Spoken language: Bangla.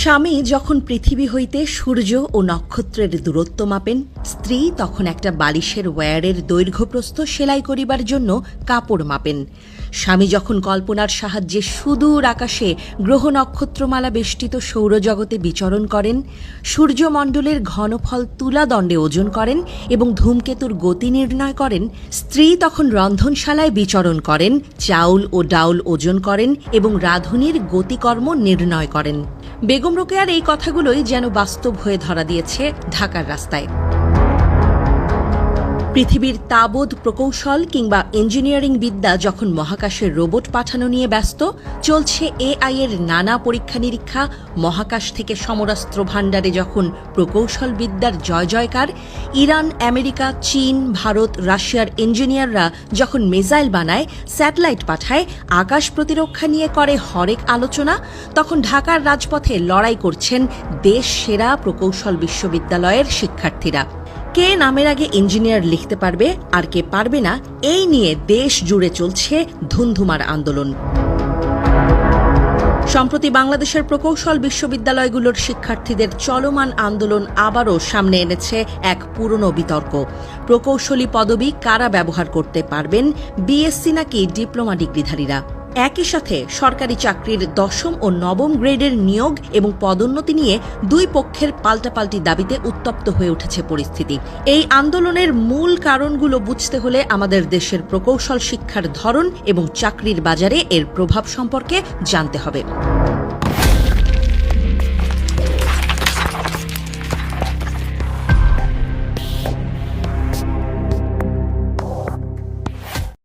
স্বামী যখন পৃথিবী হইতে সূর্য ও নক্ষত্রের দূরত্ব মাপেন, স্ত্রী তখন একটা বালিশের ওয়্যারের দৈর্ঘ্যপ্রস্থ সেলাই করিবার জন্য কাপড় মাপেন। স্বামী যখন কল্পনার সাহায্যে সুদূর আকাশে গ্রহ নক্ষত্রমালা বেষ্টিত সৌরজগতে বিচরণ করেন, সূর্যমণ্ডলের ঘনফল তুলাদণ্ডে ওজন করেন এবং ধূমকেতুর গতি নির্ণয় করেন, স্ত্রী তখন রন্ধনশালায় বিচরণ করেন, চাউল ও ডাউল ওজন করেন এবং রাঁধুনির গতিকর্ম নির্ণয় করেন। বেগম রোকেয়ার এই কথাগুলোই যেন বাস্তব হয়ে ধরা দিয়েছে ঢাকার রাস্তায়। পৃথিবীর তাবৎ প্রকৌশল কিংবা ইঞ্জিনিয়ারিং বিদ্যা যখন মহাকাশের রোবট পাঠানো নিয়ে ব্যস্ত, চলছে এআই এর নানা পরীক্ষা নিরীক্ষা, মহাকাশ থেকে সমরাস্ত্র ভাণ্ডারে যখন প্রকৌশল বিদ্যার জয় জয়কার, ইরান, আমেরিকা, চীন, ভারত, রাশিয়ার ইঞ্জিনিয়াররা যখন মিসাইল বানায়, স্যাটেলাইট পাঠায়, আকাশ প্রতিরক্ষা নিয়ে করে হরেক আলোচনা, তখন ঢাকার রাজপথে লড়াই করছেন দেশ সেরা প্রকৌশল বিশ্ববিদ্যালয়ের শিক্ষার্থীরা। কে নামের আগে ইঞ্জিনিয়ার লিখতে পারবে আর কে পারবে না, এই নিয়ে দেশ জুড়ে চলছে ধুন্ধুমার আন্দোলন। সম্প্রতি বাংলাদেশের প্রকৌশল বিশ্ববিদ্যালয়গুলোর শিক্ষার্থীদের চলমান আন্দোলন আবারও সামনে এনেছে এক পুরনো বিতর্ক। প্রকৌশলী পদবি কারা ব্যবহার করতে পারবেন, বিএসসি নাকি ডিপ্লোমা ডিগ্রিধারীরা? একই সাথে সরকারি চাকরির ১০ম ও ৯ম গ্রেডের নিয়োগ এবং পদোন্নতি নিয়ে দুই পক্ষের পাল্টাপাল্টি দাবিতে উত্তপ্ত হয়ে উঠেছে পরিস্থিতি। এই আন্দোলনের মূল কারণগুলো বুঝতে হলে আমাদের দেশের প্রকৌশল শিক্ষার ধরন এবং চাকরির বাজারে এর প্রভাব সম্পর্কে জানতে হবে।